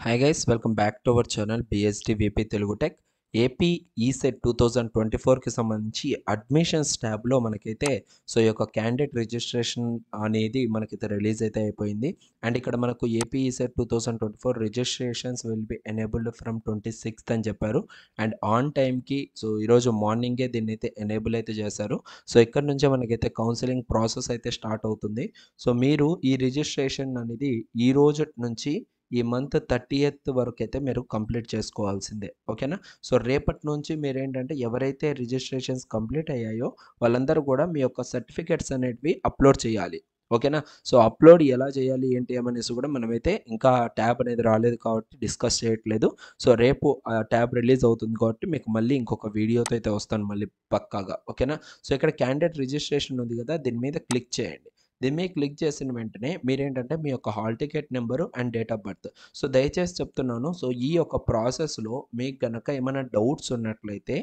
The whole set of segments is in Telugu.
Hi guys, welcome back to our channel BSD VP Telugu tech. AP ECET 2024కి సంబంధించి అడ్మిషన్స్ ట్యాబ్లో మనకైతే ఈ యొక్క క్యాండిడేట్ రిజిస్ట్రేషన్ అనేది మనకైతే రిలీజ్ అయితే అయిపోయింది. అండ్ ఇక్కడ మనకు AP ECET 2024 registrations will be enabled from 26th అని చెప్పారు. అండ్ ఆన్ టైంకి ఈరోజు మార్నింగే దీన్ని అయితే ఎనేబుల్ అయితే చేశారు. ఇక్కడ నుంచే మనకైతే కౌన్సిలింగ్ ప్రాసెస్ అయితే స్టార్ట్ అవుతుంది. మీరు ఈ రిజిస్ట్రేషన్ అనేది ఈ రోజు నుంచి ఈ మంత్ 30th వరకు అయితే మీరు కంప్లీట్ చేసుకోవాల్సిందే. ఓకేనా? రేపటి నుంచి మీరేంటంటే ఎవరైతే రిజిస్ట్రేషన్స్ కంప్లీట్ అయ్యాయో వాళ్ళందరూ కూడా మీ యొక్క సర్టిఫికేట్స్ అనేటివి అప్లోడ్ చేయాలి. ఓకేనా? అప్లోడ్ ఎలా చేయాలి ఏంటి అనేసి కూడా మనమైతే ఇంకా ట్యాబ్ అనేది రాలేదు కాబట్టి డిస్కస్ చేయట్లేదు. రేపు ఆ ట్యాబ్ రిలీజ్ అవుతుంది కాబట్టి మీకు మళ్ళీ ఇంకొక వీడియోతో అయితే వస్తాను మళ్ళీ పక్కాగా. ఓకేనా? ఇక్కడ క్యాండిడేట్ రిజిస్ట్రేషన్ ఉంది కదా, దీని మీద క్లిక్ చేయండి. దీని మీద క్లిక్ చేసిన వెంటనే మీరేంటంటే మీ యొక్క hall ticket number and date of birth. దయచేసి చెప్తున్నాను, ఈ యొక్క ప్రాసెస్లో మీకు కనుక ఏమైనా డౌట్స్ ఉన్నట్లయితే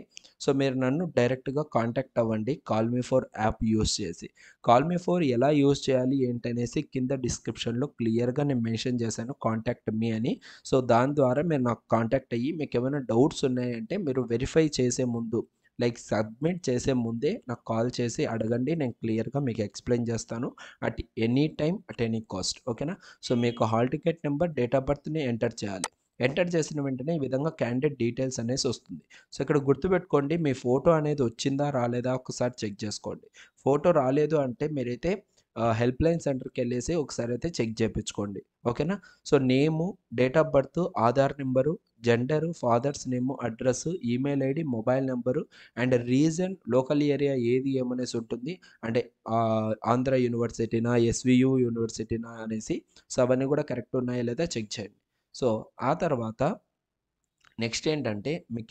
మీరు నన్ను డైరెక్ట్గా కాంటాక్ట్ అవ్వండి call me four app use చేసి. కాల్ మీ ఫోర్ ఎలా యూస్ చేయాలి ఏంటనేసి కింద డిస్క్రిప్షన్లో క్లియర్గా నేను మెన్షన్ చేశాను, కాంటాక్ట్ మీ అని. దాని ద్వారా మీరు నాకు కాంటాక్ట్ అయ్యి మీకు ఏమైనా డౌట్స్ ఉన్నాయంటే మీరు వెరిఫై చేసే ముందు, లైక్ సబ్మిట్ చేసే ముందే నాకు కాల్ చేసి అడగండి, నేను క్లియర్గా మీకు ఎక్స్ప్లెయిన్ చేస్తాను at any time at any cost. ఓకేనా? మీకు hall ticket number, date of బర్త్ని ఎంటర్ చేయాలి. ఎంటర్ చేసిన వెంటనే ఈ విధంగా క్యాండిడేట్ డీటెయిల్స్ అనేసి వస్తుంది. ఇక్కడ గుర్తుపెట్టుకోండి, మీ ఫోటో అనేది వచ్చిందా రాలేదా ఒకసారి చెక్ చేసుకోండి. ఫోటో రాలేదు అంటే మీరైతే హెల్ప్ లైన్ సెంటర్కి వెళ్ళేసి ఒకసారి అయితే చెక్ చేయించుకోండి. ఓకేనా? Name, date of birth, Aadhaar number, gender, father's name, address, email ID, mobile number and reason, local area ఏది ఏమనేసి ఉంటుంది. అంటే ఆంధ్ర యూనివర్సిటీనా, ఎస్వియు యూనివర్సిటీనా అనేసి. అవన్నీ కూడా కరెక్ట్ ఉన్నాయా లేదా చెక్ చేయండి. ఆ తర్వాత నెక్స్ట్ ఏంటంటే మీ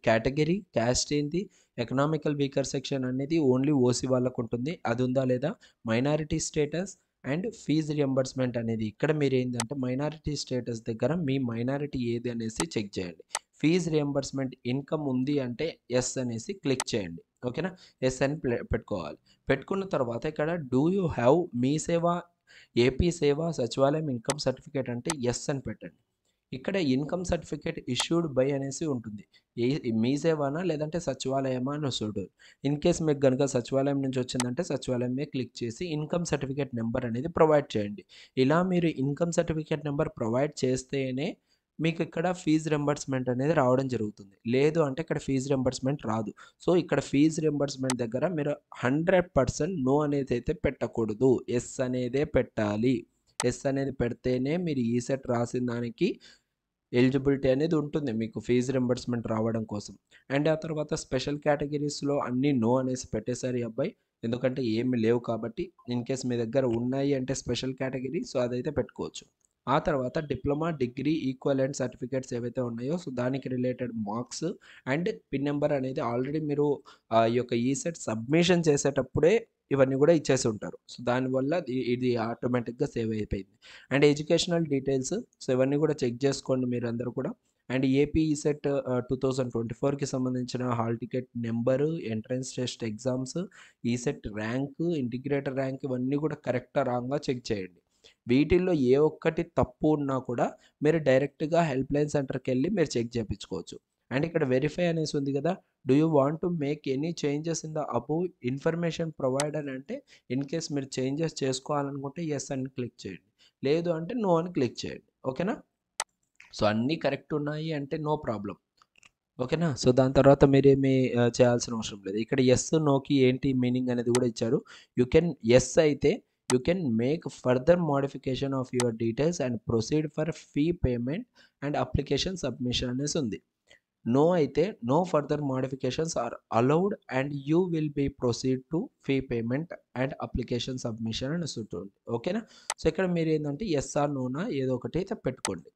కేటగిరీ, క్యాస్ట్ ఏంటి, ఎకనామికల్ వీకర్ సెక్షన్ అనేది ఓన్లీ ఓసీ వాళ్ళకు ఉంటుంది, అది ఉందా లేదా, minority status and fees reimbursement అనేది. ఇక్కడ మీరు ఏంటంటే మైనారిటీ స్టేటస్ దగ్గర మీ మైనారిటీ ఏది అనేసి చెక్ చేయండి. ఫీజు రియంబర్స్మెంట్ ఇన్కమ్ ఉంది అంటే ఎస్ అనేసి క్లిక్ చేయండి. ఓకేనా? ఎస్ అని పెట్టుకోవాలి. పెట్టుకున్న తర్వాత ఇక్కడ డూ యూ హ్యావ్ మీ సేవ, ఏపీ సేవ, సచివాలయం ఇన్కమ్ సర్టిఫికేట్ అంటే ఎస్ అని పెట్టండి. ఇక్కడ ఇన్కమ్ సర్టిఫికేట్ ఇష్యూడ్ బై అనేసి ఉంటుంది. మీ సేవానా లేదంటే సచివాలయమా అని వస్తుంది. ఇన్ కేస్ మీకు కనుక సచివాలయం నుంచి వచ్చిందంటే సచివాలయం మీద క్లిక్ చేసి ఇన్కమ్ సర్టిఫికేట్ నెంబర్ అనేది ప్రొవైడ్ చేయండి. ఇలా మీరు ఇన్కమ్ సర్టిఫికేట్ నెంబర్ ప్రొవైడ్ చేస్తేనే మీకు ఇక్కడ ఫీజు రింబర్స్మెంట్ అనేది రావడం జరుగుతుంది. లేదు అంటే ఇక్కడ ఫీజు రింబర్స్మెంట్ రాదు. ఇక్కడ ఫీజు రింబర్స్మెంట్ దగ్గర మీరు 100% నో అనేది అయితే పెట్టకూడదు, ఎస్ అనేదే పెట్టాలి. ఎస్ అనేది పెడితేనే మీరు ఈసెట్ రాసిన దానికి ఎలిజిబిలిటీ అనేది ఉంటుంది మీకు ఫీజు రింబర్స్మెంట్ రావడం కోసం. అండ్ ఆ తర్వాత స్పెషల్ కేటగిరీస్లో అన్నీ నో అనేసి పెట్టేశారు ఈ అబ్బాయి, ఎందుకంటే ఏమి లేవు కాబట్టి. ఇన్ కేస్ మీ దగ్గర ఉన్నాయి అంటే స్పెషల్ కేటగిరీ, అదైతే పెట్టుకోవచ్చు. ఆ తర్వాత డిప్లొమా, డిగ్రీ, ఈక్వలెంట్ సర్టిఫికేట్స్ ఏవైతే ఉన్నాయో దానికి related marks and pin number అనేది ఆల్రెడీ మీరు ఈ యొక్క ఈసెట్ సబ్మిషన్ చేసేటప్పుడే ఇవన్నీ కూడా ఇచ్చేసి ఉంటారు. దానివల్ల ఇది ఆటోమేటిక్గా సేవ్ అయిపోయింది. అండ్ ఎడ్యుకేషనల్ డీటెయిల్స్, ఇవన్నీ కూడా చెక్ చేసుకోండి మీరందరూ కూడా. అండ్ ఏపీ ఈసెట్ 2024కి సంబంధించిన hall ticket number, entrance test exams, ECET rank, integrator rank ఇవన్నీ కూడా కరెక్టా రాంగా చెక్ చేయండి. వీటిల్లో ఏ ఒక్కటి తప్పు ఉన్నా కూడా మీరు డైరెక్ట్గా హెల్ప్ లైన్ సెంటర్కి వెళ్ళి మీరు చెక్ చేయించుకోవచ్చు. అండ్ ఇక్కడ వెరిఫై అనేసి ఉంది కదా, do you want to make any changes in the above information provider అంటే ఇన్ కేస్ మీరు చేంజెస్ చేసుకోవాలనుకుంటే ఎస్ అని క్లిక్ చేయండి, లేదు అంటే నో అని క్లిక్ చేయండి. ఓకేనా? అన్నీ కరెక్ట్ ఉన్నాయి అంటే నో ప్రాబ్లం. ఓకేనా? దాని తర్వాత మీరేమి చేయాల్సిన అవసరం లేదు. ఇక్కడ ఎస్, నోకి ఏంటి మీనింగ్ అనేది కూడా ఇచ్చారు. యూ కెన్ ఎస్ అయితే you can make further modification of your details and proceed for fee payment and application submission అనేసి ఉంది. నో అయితే no further modifications are allowed and you will be proceed to fee payment and application submission అని ఉంటుంది. ఓకేనా? ఇక్కడ మీరు ఏంటంటే ఎస్ ఆర్ నోనా ఏదో ఒకటి అయితే పెట్టుకోండి.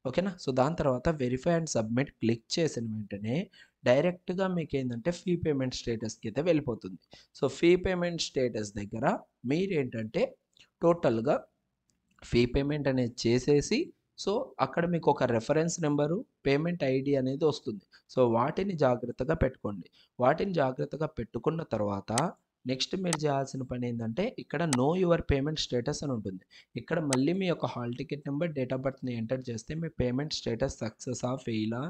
ఓకేనా? దాని తర్వాత వెరిఫై అండ్ సబ్మిట్ క్లిక్ చేసిన వెంటనే డైరెక్ట్గా మీకు ఏంటంటే ఫీ పేమెంట్ స్టేటస్కి అయితే వెళ్ళిపోతుంది. ఫీ పేమెంట్ స్టేటస్ దగ్గర మీరేంటంటే టోటల్గా ఫీ పేమెంట్ అనేది చేసేసి అక్కడ మీకు ఒక రెఫరెన్స్ నెంబరు, పేమెంట్ ఐడి అనేది వస్తుంది. వాటిని జాగ్రత్తగా పెట్టుకోండి. వాటిని జాగ్రత్తగా పెట్టుకున్న తర్వాత నెక్స్ట్ మీరు చేయాల్సిన పని ఏందంటే ఇక్కడ నో యువర్ పేమెంట్ స్టేటస్ అని ఉంటుంది. ఇక్కడ మళ్ళీ మీ యొక్క hall ticket number, date of బర్త్‌ని ఎంటర్ చేస్తే మీ పేమెంట్ స్టేటస్ సక్సెసా, ఫెయిలా,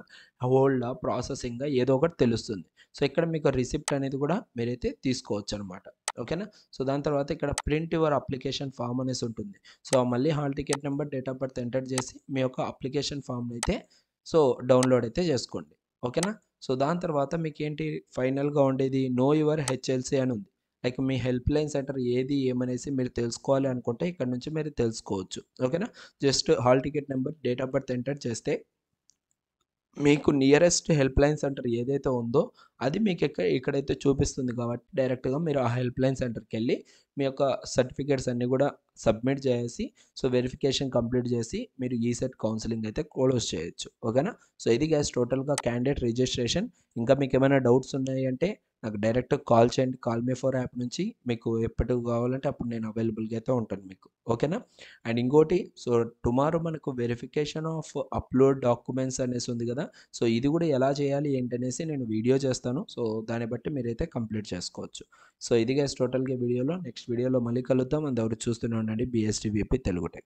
హోల్డా, ప్రాసెసింగా ఏదో ఒకటి తెలుస్తుంది. సో, ఇక్కడ మీకు రిసిప్ట్ అనేది కూడా మీరైతే తీసుకోవచ్చనమాట. ఓకేనా? సో, దాని తర్వాత ఇక్కడ ప్రింట్ యువర్ అప్లికేషన్ ఫార్మ్ అనేసి ఉంటుంది. సో, మళ్ళీ hall ticket number, date of birth enter చేసి మీ యొక్క అప్లికేషన్ ఫామ్‌ని అయితే సో, డౌన్‌లోడ్ అయితే చేసుకోండి. ఓకేనా? సో, దాని తర్వాత మీకేంటి ఫైనల్‌గా ఉండేది నో యువర్ హెచ్ఎల్‌సీ అని ఉంది. లైక్ మీ హెల్ప్ లైన్ సెంటర్ ఏది ఏమనేసి మీరు తెలుసుకోవాలి అనుకుంటే ఇక్కడ నుంచి మీరు తెలుసుకోవచ్చు. ఓకేనా? Just hall ticket number, date of birth enter చేస్తే మీకు నియరెస్ట్ హెల్ప్ లైన్ సెంటర్ ఏదైతే ఉందో అది మీకు ఇక్కడైతే చూపిస్తుంది కాబట్టి డైరెక్ట్‌గా మీరు ఆ హెల్ప్ లైన్ సెంటర్‌కెళ్ళి మీ యొక్క సర్టిఫికేట్స్ అన్నీ కూడా సబ్మిట్ చేసేసి సో, వెరిఫికేషన్ కంప్లీట్ చేసి మీరు ఈసెట్ కౌన్సెలింగ్ అయితే క్లోజ్ చేయొచ్చు. ఓకేనా? సో, ఇది గైస్ టోటల్‌గా క్యాండిడేట్ రిజిస్ట్రేషన్. ఇంకా మీకేమైనా డౌట్స్ ఉన్నాయి అంటే నాకు డైరెక్ట్ కాల్ చేయండి. కాల్ మీ ఫర్ యాప్ నుంచి మీకు ఎప్పటికి కావాలంటే అప్పుడు నేను అవైలబుల్‌గా అయితే ఉంటాను మీకు. ఓకేనా? అండ్ ఇంకోటి సో, టుమారో మనకు వెరిఫికేషన్ ఆఫ్ అప్‌లోడ్ డాక్యుమెంట్స్ అనేసి ఉంది కదా! సో, ఇది కూడా ఎలా చేయాలి ఏంటనేసి నేను వీడియో చేస్తాను. సో, దాన్ని బట్టి మీరైతే కంప్లీట్ చేసుకోవచ్చు. సో, ఇది గైస్ టోటల్‌గా వీడియోలో. నెక్స్ట్ వీడియోలో మళ్ళీ కలుద్దాం. అంతవరకు చూస్తూనే ఉండండి బీఎస్టీ వీపీ తెలుగు టెక్.